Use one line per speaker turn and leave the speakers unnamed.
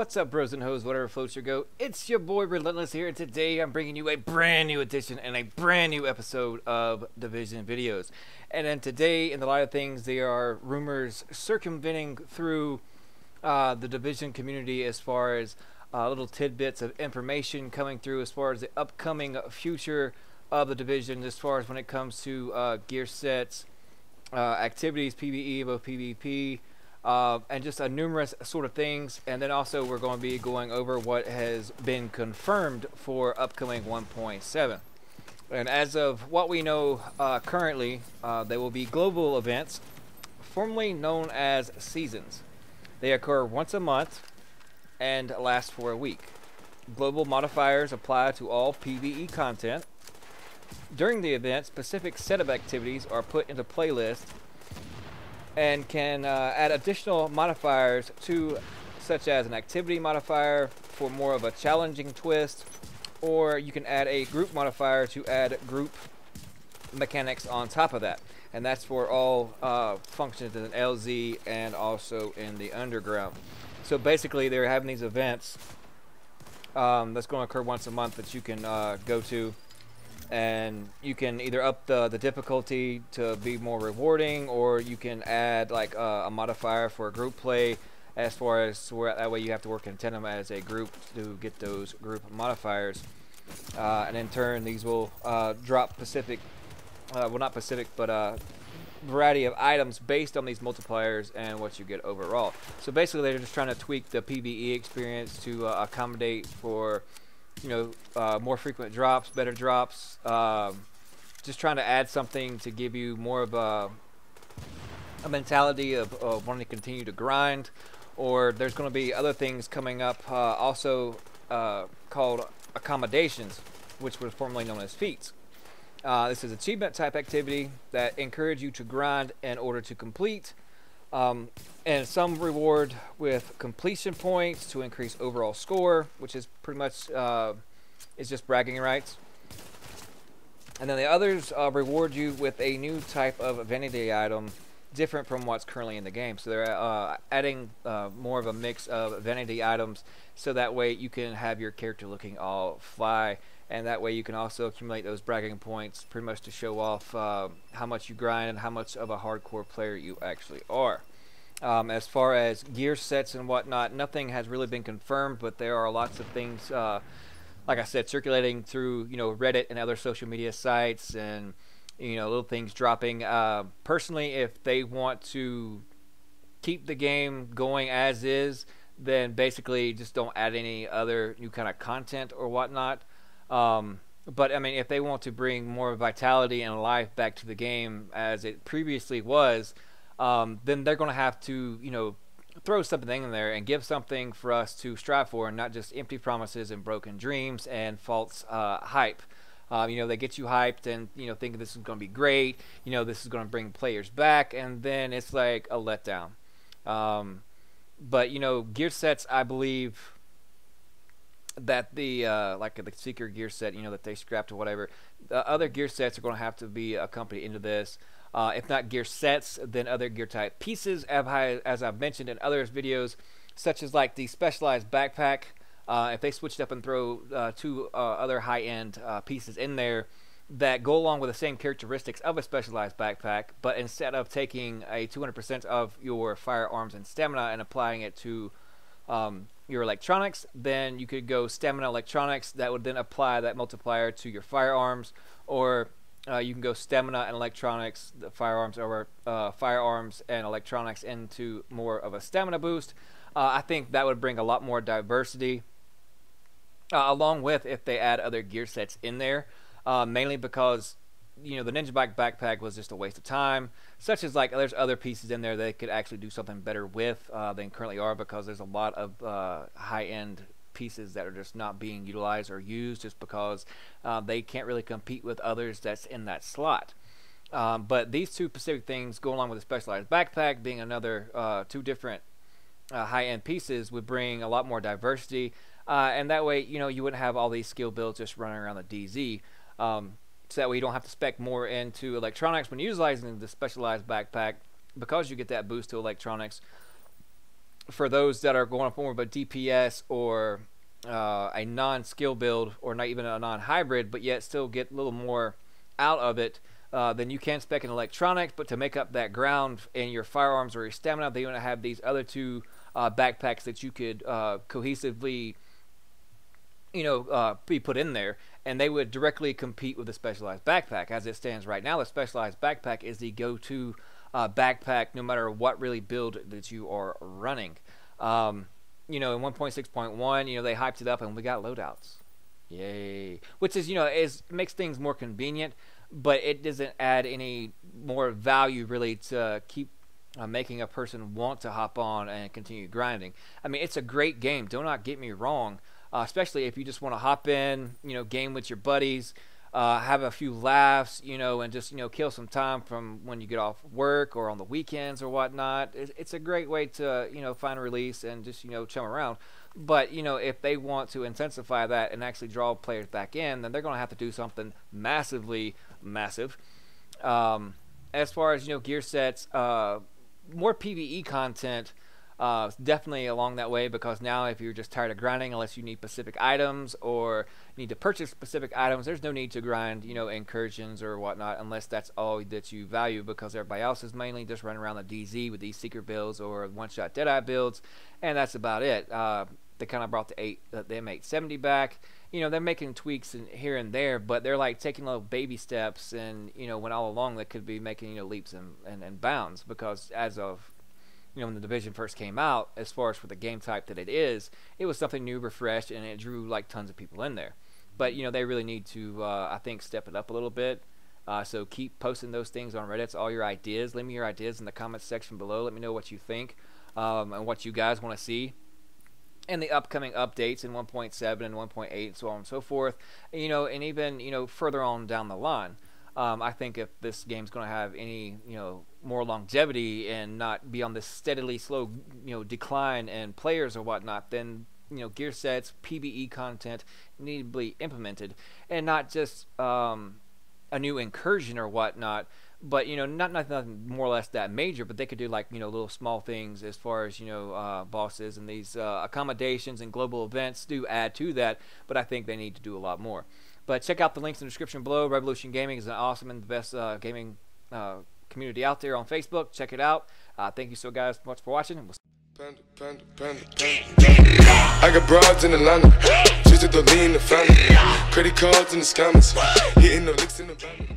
What's up, bros and hoes, whatever floats your goat? It's your boy Relentless here, and today I'm bringing you a brand new edition and a brand new episode of Division Videos. And then today, in the light of things, there are rumors circumventing through the Division community as far as little tidbits of information coming through as far as the upcoming future of the Division, as far as when it comes to gear sets, activities, PvE, both PvP, and just numerous sort of things. And then also we're going to be going over what has been confirmed for upcoming 1.7. And as of what we know currently, they will be global events, formerly known as seasons. They occur once a month and last for a week. Global modifiers apply to all PvE content. During the event, specific set of activities are put into playlists and can add additional modifiers to, such as an activity modifier for more of a challenging twist, or you can add a group modifier to add group mechanics on top of that. And that's for all functions in LZ and also in the underground. So basically they're having these events that's going to occur once a month that you can go to, and you can either up the difficulty to be more rewarding, or you can add like a modifier for group play, as far as that way you have to work in tandem as a group to get those group modifiers. And in turn these will drop specific, well, not specific, but variety of items based on these multipliers and what you get overall. So basically they're just trying to tweak the PvE experience to accommodate for, you know, more frequent drops, better drops, just trying to add something to give you more of a mentality of wanting to continue to grind. Or there's going to be other things coming up also called accommodations, which was formerly known as feats. This is achievement type activity that encourage you to grind in order to complete, and some reward with completion points to increase overall score, which is pretty much is just bragging rights. And then the others reward you with a new type of vanity item different from what's currently in the game. So they're adding more of a mix of vanity items, so that way you can have your character looking all fly, and that way you can also accumulate those bragging points pretty much to show off how much you grind and how much of a hardcore player you actually are. As far as gear sets and whatnot, nothing has really been confirmed, but there are lots of things, like I said, circulating through, you know, Reddit and other social media sites, and, you know, little things dropping. Personally, if they want to keep the game going as is, then basically just don't add any other new kind of content or whatnot. But I mean, if they want to bring more vitality and life back to the game as it previously was, then they're going to have to, you know, throw something in there and give something for us to strive for, and not just empty promises and broken dreams and false hype. You know, they get you hyped and, you know, thinking this is going to be great, you know, this is going to bring players back, and then it's like a letdown. But, you know, gear sets, I believe that the like the Seeker gear set, you know, that they scrapped or whatever, the other gear sets are going to have to be accompanied into this. If not gear sets, then other gear type pieces, as I've mentioned in other videos, such as like the specialized backpack. If they switched up and throw two other high-end pieces in there that go along with the same characteristics of a specialized backpack, but instead of taking a 200% of your firearms and stamina and applying it to your electronics, then you could go stamina electronics. That would then apply that multiplier to your firearms, or you can go stamina and electronics, the firearms, or firearms and electronics into more of a stamina boost. I think that would bring a lot more diversity, along with if they add other gear sets in there, mainly because, you know, the Ninja Bike backpack was just a waste of time, such as like there's other pieces in there they could actually do something better with than currently are, because there's a lot of high-end pieces that are just not being utilized or used just because they can't really compete with others that's in that slot. But these two specific things go along with a specialized backpack being another two different high-end pieces would bring a lot more diversity, and that way, you know, you wouldn't have all these skill builds just running around the DZ. So that way you don't have to spec more into electronics when utilizing the specialized backpack, because you get that boost to electronics. for those that are going for a DPS or a non-skill build, or not even a non-hybrid, but yet still get a little more out of it, then you can spec in electronics. But to make up that ground in your firearms or your stamina, they want to have these other two backpacks that you could cohesively, be put in there, and they would directly compete with the specialized backpack. As it stands right now, the specialized backpack is the go-to backpack no matter what really build that you are running. In 1.6.1, they hyped it up and we got loadouts. Yay. Which is, makes things more convenient, but it doesn't add any more value really to keep making a person want to hop on and continue grinding. I mean, it's a great game, do not get me wrong, especially if you just want to hop in, game with your buddies, have a few laughs, and just, kill some time from when you get off work or on the weekends or whatnot. It's a great way to, find a release and just, chum around. But, if they want to intensify that and actually draw players back in, then they're going to have to do something massively massive. As far as, gear sets, more PvE content, definitely along that way, because now if you're just tired of grinding, unless you need specific items or need to purchase specific items, there's no need to grind, incursions or whatnot, unless that's all that you value, because everybody else is mainly just running around the DZ with these secret builds or one-shot Deadeye builds, and that's about it. They kind of brought the M870 back. They're making tweaks here and there, but they're like taking little baby steps, and when all along they could be making leaps and bounds, because as of when the Division first came out, as far as for the game type that it was something new, refreshed, and it drew like tons of people in there. But they really need to, I think, step it up a little bit. So keep posting those things on Reddit, all your ideas. Leave me your ideas in the comments section below. Let me know what you think, and what you guys want to see and the upcoming updates in 1.7 and 1.8 and so on and so forth, and even further on down the line. I think if this game's going to have any more longevity and not be on this steadily slow decline in players or whatnot, then gear sets, PvE content need to be implemented, and not just a new incursion or whatnot, but not nothing more or less that major, but they could do like little small things as far as bosses, and these accommodations and global events do add to that, but I think they need to do a lot more. But check out the links in the description below. Revolution Gaming is an awesome and the best gaming community out there on Facebook. Check it out. Thank you so guys much for watching.
Panda, panda, panda, panda. I got broads in Atlanta, just to the lean the family. Credit cards in the scammers, hitting the licks in the van.